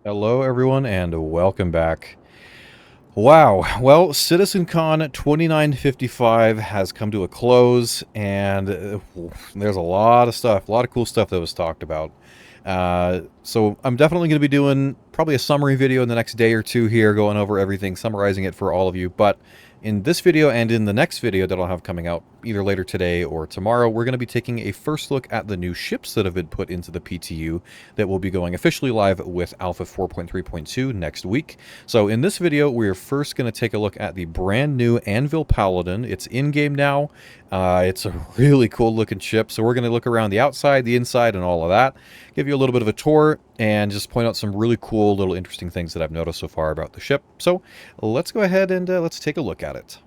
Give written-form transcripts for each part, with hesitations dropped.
Hello, everyone, and welcome back. Wow. Well, CitizenCon 2955 has come to a close, and there's a lot of stuff, a lot of cool stuff that was talked about. So I'm definitely going to be doing probably a summary video in the next day or two here, going over everything, summarizing it for all of you. But in this video and in the next video that I'll have coming out either later today or tomorrow, we're going to be taking a first look at the new ships that have been put into the PTU that will be going officially live with Alpha 4.3.2 next week. So in this video, we're first going to take a look at the brand new Anvil Paladin. It's in-game now. It's a really cool looking ship, so we're going to look around the outside, the inside, and all of that. Give you a little bit of a tour, and just point out some really cool little interesting things that I've noticed so far about the ship. So let's go ahead and let's take a look at it.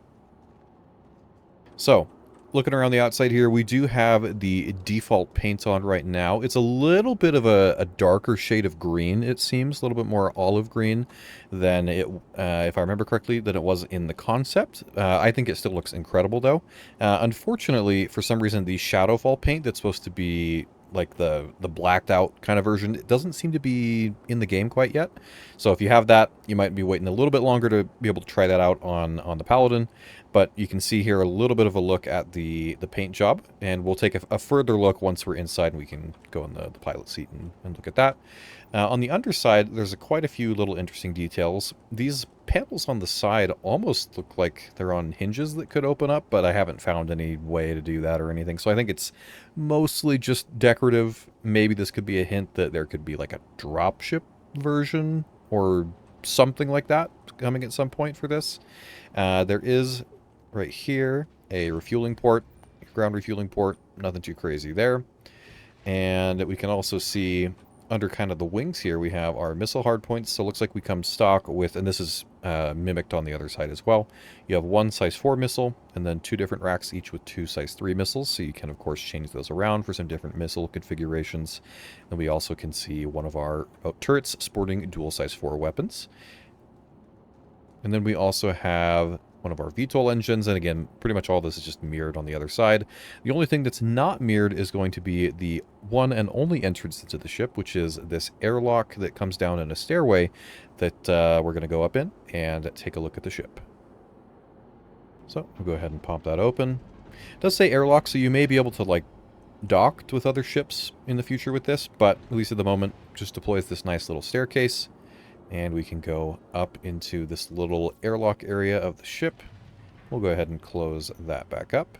So, looking around the outside here, we do have the default paint on right now. It's a little bit of a darker shade of green, it seems. A little bit more olive green than it, if I remember correctly, than it was in the concept. I think it still looks incredible, though. Unfortunately, for some reason, the Shadowfall paint that's supposed to be like the blacked out kind of version, it doesn't seem to be in the game quite yet. So if you have that, you might be waiting a little bit longer to be able to try that out on the Paladin. But you can see here a little bit of a look at the paint job, and we'll take a further look once we're inside and we can go in the pilot seat and look at that. On the underside, there's quite a few little interesting details. These panels on the side almost look like they're on hinges that could open up, but I haven't found any way to do that or anything. So I think it's mostly just decorative. Maybe this could be a hint that there could be like a dropship version or something like that coming at some point for this. There is right here a refueling port, ground refueling port, nothing too crazy there. And we can also see under kind of the wings here, we have our missile hardpoints. So it looks like we come stock with, and this is mimicked on the other side as well. You have one size 4 missile, and then 2 different racks, each with 2 size 3 missiles. So you can, of course, change those around for some different missile configurations. And we also can see one of our turrets sporting dual size 4 weapons. And then we also have one of our VTOL engines, and again, pretty much all this is just mirrored on the other side. The only thing that's not mirrored is going to be the one and only entrance to the ship, which is this airlock that comes down in a stairway that we're going to go up in and take a look at the ship. So we'll go ahead and pop that open. It does say airlock, so you may be able to like dock with other ships in the future with this, but at least at the moment, just deploys this nice little staircase. And we can go up into this little airlock area of the ship. We'll go ahead and close that back up.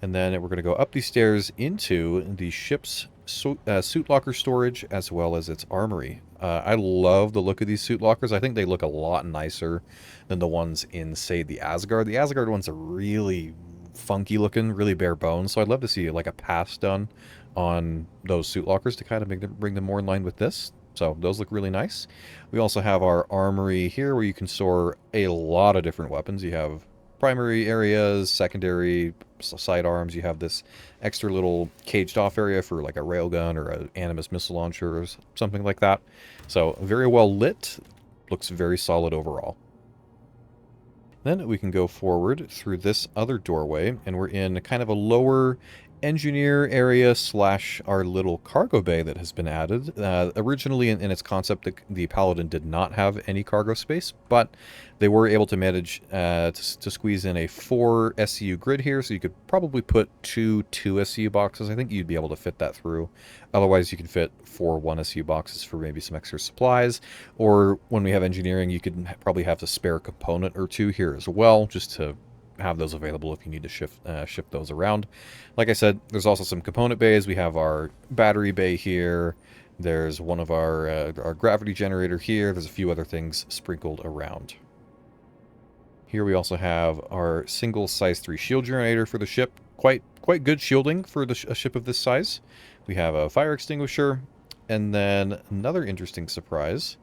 And then we're going to go up these stairs into the ship's suit locker storage as well as its armory. I love the look of these suit lockers. I think they look a lot nicer than the ones in, say, the Asgard. The Asgard ones are really funky looking, really bare bones. So I'd love to see like a pass done on those suit lockers to kind of bring them more in line with this. So those look really nice. We also have our armory here where you can store a lot of different weapons. You have primary areas, secondary sidearms. You have this extra little caged off area for like a railgun or an Animus missile launcher or something like that. So very well lit. Looks very solid overall. Then we can go forward through this other doorway, and we're in kind of a lower engineer area slash our little cargo bay that has been added. Originally in its concept, the Paladin did not have any cargo space, but they were able to manage to squeeze in a 4 SCU grid here, so you could probably put two SCU boxes. I think you'd be able to fit that through. Otherwise, you can fit 4 1 SCU boxes for maybe some extra supplies, or when we have engineering, you could probably have to spare a component or two here as well, just to have those available if you need to shift those around. Like I said, there's also some component bays. We have our battery bay here. There's one of our gravity generator here. There's a few other things sprinkled around. Here we also have our single size 3 shield generator for the ship. Quite good shielding for a ship of this size. We have a fire extinguisher, and then another interesting surprise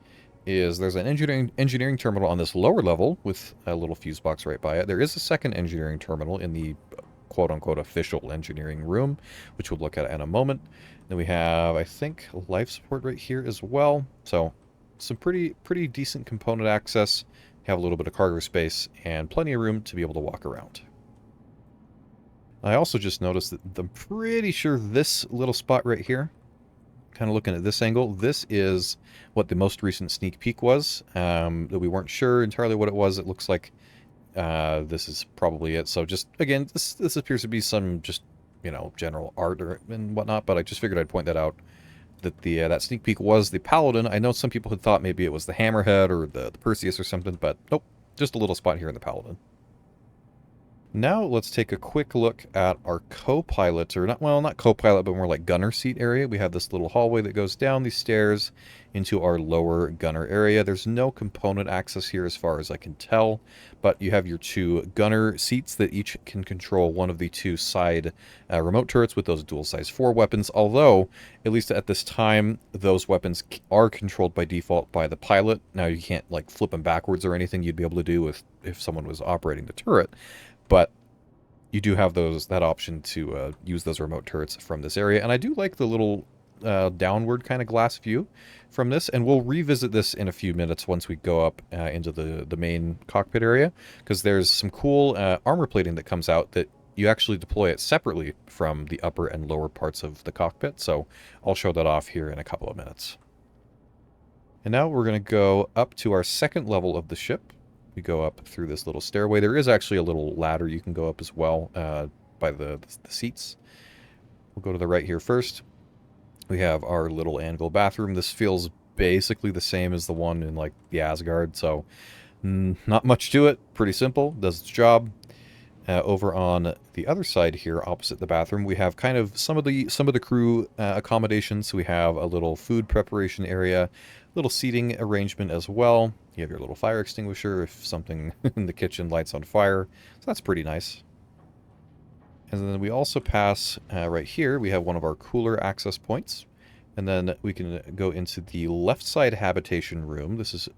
is there's an engineering terminal on this lower level with a little fuse box right by it. There is a second engineering terminal in the quote-unquote official engineering room, which we'll look at in a moment. Then we have, I think, life support right here as well. So some pretty decent component access. Have a little bit of cargo space and plenty of room to be able to walk around. I also just noticed that I'm pretty sure this little spot right here kind of looking at this angle, this is what the most recent sneak peek was. That we weren't sure entirely what it was. It looks like this is probably it. So just, again, this appears to be some just, you know, general art and whatnot, but I just figured I'd point that out, that the that sneak peek was the Paladin. I know some people had thought maybe it was the Hammerhead or the Perseus or something, but nope, just a little spot here in the Paladin. Now let's take a quick look at our co-pilot, or not, well, not co-pilot, but more like gunner seat area. We have this little hallway that goes down these stairs into our lower gunner area. There's no component access here as far as I can tell, but you have your two gunner seats that each can control one of the two side remote turrets with those dual size 4 weapons, although, at least at this time, those weapons are controlled by default by the pilot. Now, you can't, like, flip them backwards or anything you'd be able to do if someone was operating the turret. But you do have that option to use those remote turrets from this area. And I do like the little downward kind of glass view from this. And we'll revisit this in a few minutes once we go up into the main cockpit area, because there's some cool armor plating that comes out that you actually deploy it separately from the upper and lower parts of the cockpit. So I'll show that off here in a couple of minutes. And now we're going to go up to our second level of the ship. We go up through this little stairway. There is actually a little ladder you can go up as well by the seats. We'll go to the right here first. We have our little Anvil bathroom. This feels basically the same as the one in, like, the Asgard, so not much to it. Pretty simple. Does its job. Over on the other side here, opposite the bathroom, we have kind of some of the crew accommodations. We have a little food preparation area, little seating arrangement as well. You have your little fire extinguisher if something in the kitchen lights on fire. So that's pretty nice. And then we also pass right here. We have one of our cooler access points. And then we can go into the left side habitation room. This is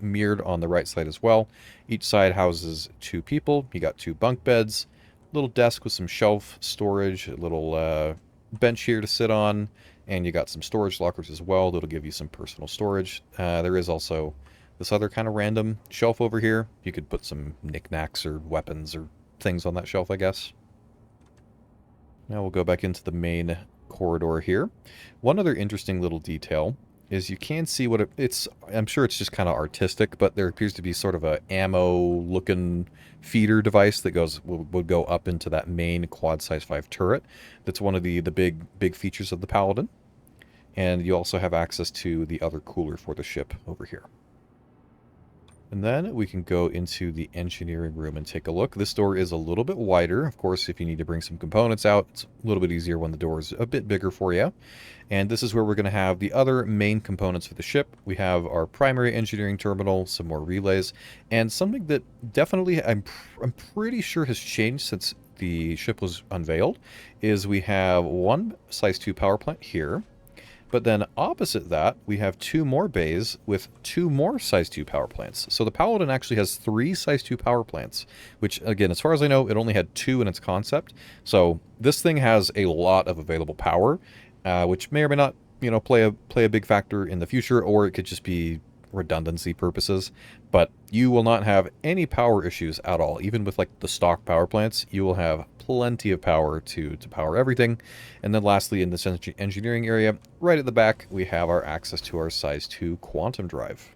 mirrored on the right side as well. Each side houses 2 people. You got 2 bunk beds, little desk with some shelf storage, a little bench here to sit on, and you got some storage lockers as well that'll give you some personal storage. There is also this other kind of random shelf over here. You could put some knickknacks or weapons or things on that shelf, I guess. Now we'll go back into the main corridor here. One other interesting little detail is you can see what it's, I'm sure it's just kind of artistic, but there appears to be sort of a ammo-looking feeder device that would go up into that main quad size 5 turret. That's one of the big features of the Paladin. And you also have access to the other cooler for the ship over here. And then we can go into the engineering room and take a look. This door is a little bit wider. Of course, if you need to bring some components out, it's a little bit easier when the door is a bit bigger for you. And this is where we're going to have the other main components for the ship. We have our primary engineering terminal, some more relays, and something that definitely I'm pretty sure has changed since the ship was unveiled, is we have one size 2 power plant here. But then opposite that, we have 2 more bays with 2 more size 2 power plants. So the Paladin actually has 3 size 2 power plants, which, again, as far as I know, it only had 2 in its concept. So this thing has a lot of available power, which may or may not, you know, play a big factor in the future, or it could just be redundancy purposes. But you will not have any power issues at all. Even with, like, the stock power plants, you will have plenty of power to power everything. And then lastly, in this engineering area, right at the back, we have our access to our size 2 quantum drive.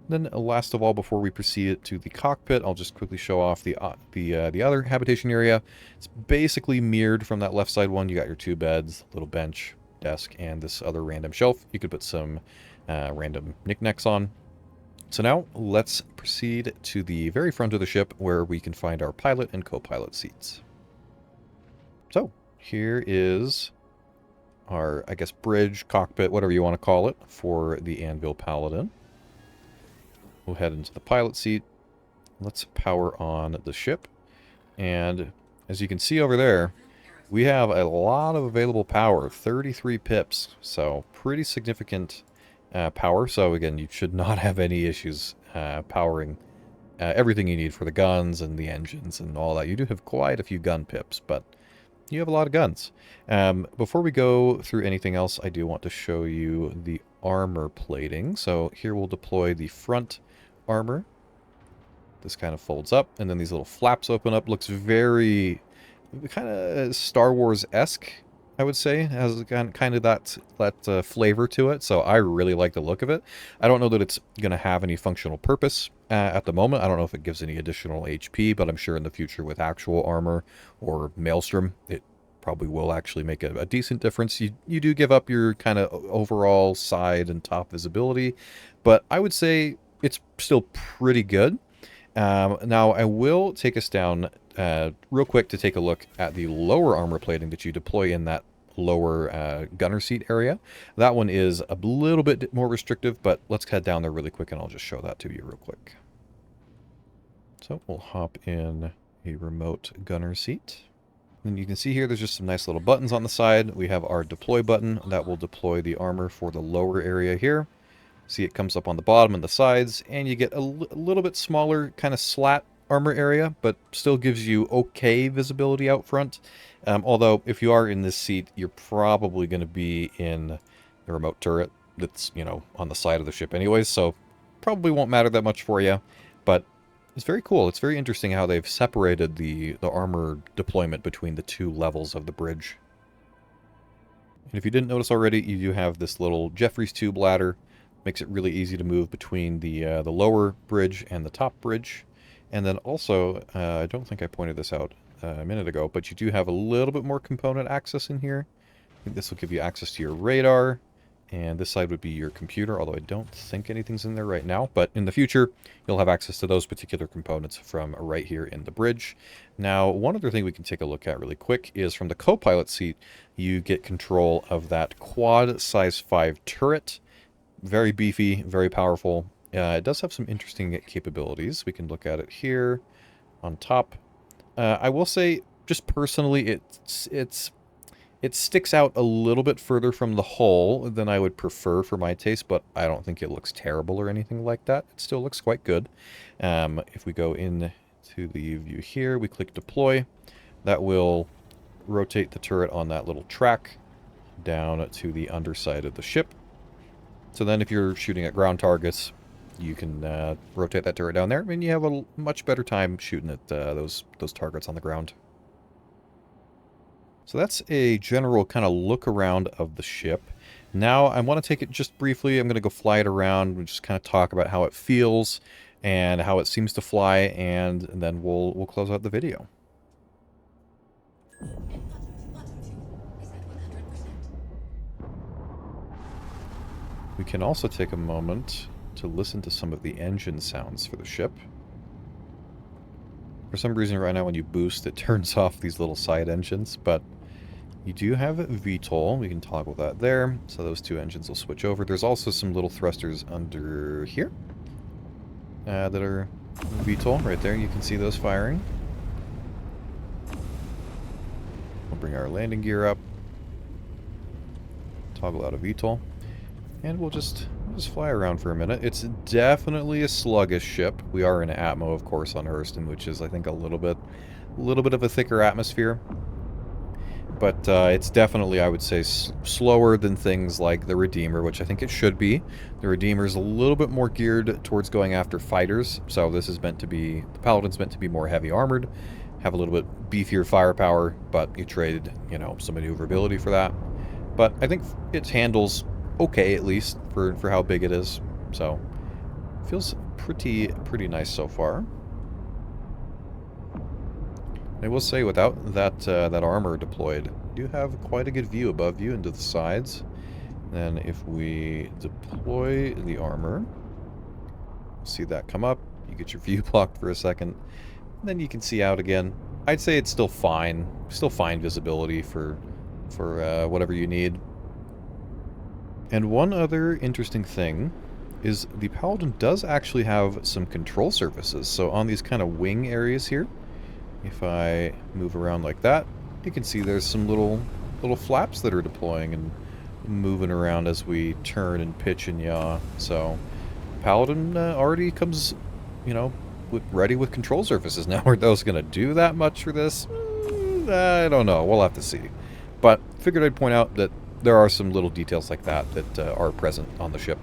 Then last of all, before we proceed to the cockpit, I'll just quickly show off the other habitation area. It's basically mirrored from that left side one. You got your 2 beds, little bench, desk, and this other random shelf. You could put some random knickknacks on. So now let's proceed to the very front of the ship where we can find our pilot and co-pilot seats. So here is our, I guess, bridge, cockpit, whatever you want to call it, for the Anvil Paladin. We'll head into the pilot seat. Let's power on the ship. And as you can see over there, we have a lot of available power, 33 pips. So pretty significant power. So again, you should not have any issues powering everything you need for the guns and the engines and all that. You do have quite a few gun pips, but you have a lot of guns. Before we go through anything else, I do want to show you the armor plating. So here we'll deploy the front armor. This kind of folds up, and then these little flaps open up. Looks very kind of Star Wars-esque I would say. It has kind of that flavor to it, so I really like the look of it. I don't know that it's going to have any functional purpose at the moment. I don't know if it gives any additional HP, but I'm sure in the future with actual armor or Maelstrom, it probably will actually make a decent difference. You do give up your kind of overall side and top visibility, but I would say it's still pretty good. Now, I will take us down real quick to take a look at the lower armor plating that you deploy in that lower gunner seat area. That one is a little bit more restrictive, but let's head down there really quick and I'll just show that to you real quick. So we'll hop in a remote gunner seat. And you can see here there's just some nice little buttons on the side. We have our deploy button that will deploy the armor for the lower area here. See, it comes up on the bottom and the sides, and you get a little bit smaller kind of slat armor area, but still gives you okay visibility out front. Although, if you are in this seat, you're probably going to be in the remote turret that's, you know, on the side of the ship anyways, so probably won't matter that much for you. But it's very cool. It's very interesting how they've separated the armor deployment between the two levels of the bridge. And if you didn't notice already, you do have this little Jeffries tube ladder. Makes it really easy to move between the lower bridge and the top bridge. And then also, I don't think I pointed this out a minute ago, but you do have a little bit more component access in here. I think this will give you access to your radar, and this side would be your computer, although I don't think anything's in there right now. But in the future, you'll have access to those particular components from right here in the bridge. Now, one other thing we can take a look at really quick is from the co-pilot seat, you get control of that quad size 5 turret. Very beefy, very powerful. It does have some interesting capabilities. We can look at it here on top. I will say, just personally, it sticks out a little bit further from the hull than I would prefer for my taste, but I don't think it looks terrible or anything like that. It still looks quite good. If we go into the view here, we click deploy. That will rotate the turret on that little track down to the underside of the ship. So then if you're shooting at ground targets, you can rotate that turret down there, and you have a much better time shooting at those targets on the ground. So that's a general kind of look around of the ship. Now I want to take it just briefly. I'm going to go fly it around and just kind of talk about how it feels and how it seems to fly, and then we'll close out the video. We can also take a moment to listen to some of the engine sounds for the ship. For some reason right now when you boost it turns off these little side engines, but you do have VTOL. We can toggle that there, so those two engines will switch over. There's also some little thrusters under here that are VTOL right there. You can see those firing. We'll bring our landing gear up, toggle out of VTOL. And we'll just fly around for a minute. It's definitely a sluggish ship. We are in Atmo, of course, on Hurston, which is, I think, a little bit of a thicker atmosphere. But it's definitely, I would say, slower than things like the Redeemer, which I think it should be. The Redeemer is a little bit more geared towards going after fighters, so this is meant to be, the Paladin's meant to be more heavy armored, have a little bit beefier firepower, but you trade, you know, some maneuverability for that. But I think it handles okay, at least for how big it is. So feels pretty nice so far. I will say, without that armor deployed, you do have quite a good view above you and to the sides. Then if we deploy the armor, see that come up. You get your view blocked for a second, and then you can see out again. I'd say it's still fine visibility for whatever you need. And one other interesting thing is the Paladin does actually have some control surfaces. So on these kind of wing areas here, if I move around like that, you can see there's some little flaps that are deploying and moving around as we turn and pitch and yaw. So Paladin already comes, you know, ready with control surfaces. Now, are those going to do that much for this? I don't know. We'll have to see. But figured I'd point out that there are some little details like that are present on the ship.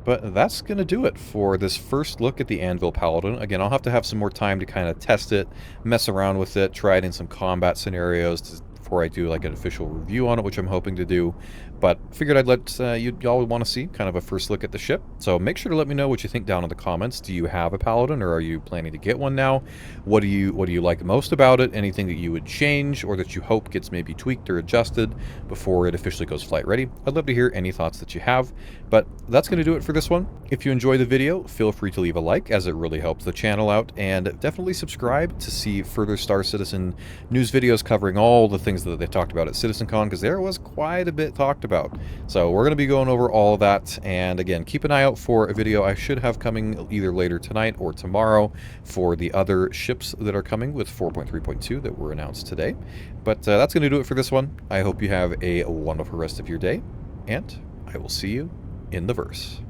But that's going to do it for this first look at the Anvil Paladin. Again, I'll have to have some more time to kind of test it, mess around with it, try it in some combat scenarios before I do like an official review on it, which I'm hoping to do. But figured I'd let y'all want to see kind of a first look at the ship. So make sure to let me know what you think down in the comments. Do you have a Paladin, or are you planning to get one now? What do you like most about it? Anything that you would change, or that you hope gets maybe tweaked or adjusted before it officially goes flight ready? I'd love to hear any thoughts that you have. But that's going to do it for this one. If you enjoy the video, feel free to leave a like, as it really helps the channel out, and definitely subscribe to see further Star Citizen news videos covering all the things that they talked about at CitizenCon, because there was quite a bit talked about. So we're going to be going over all of that, and again, keep an eye out for a video I should have coming either later tonight or tomorrow for the other ships that are coming with 4.3.2 that were announced today. But that's going to do it for this one. I hope you have a wonderful rest of your day, and I will see you in the verse.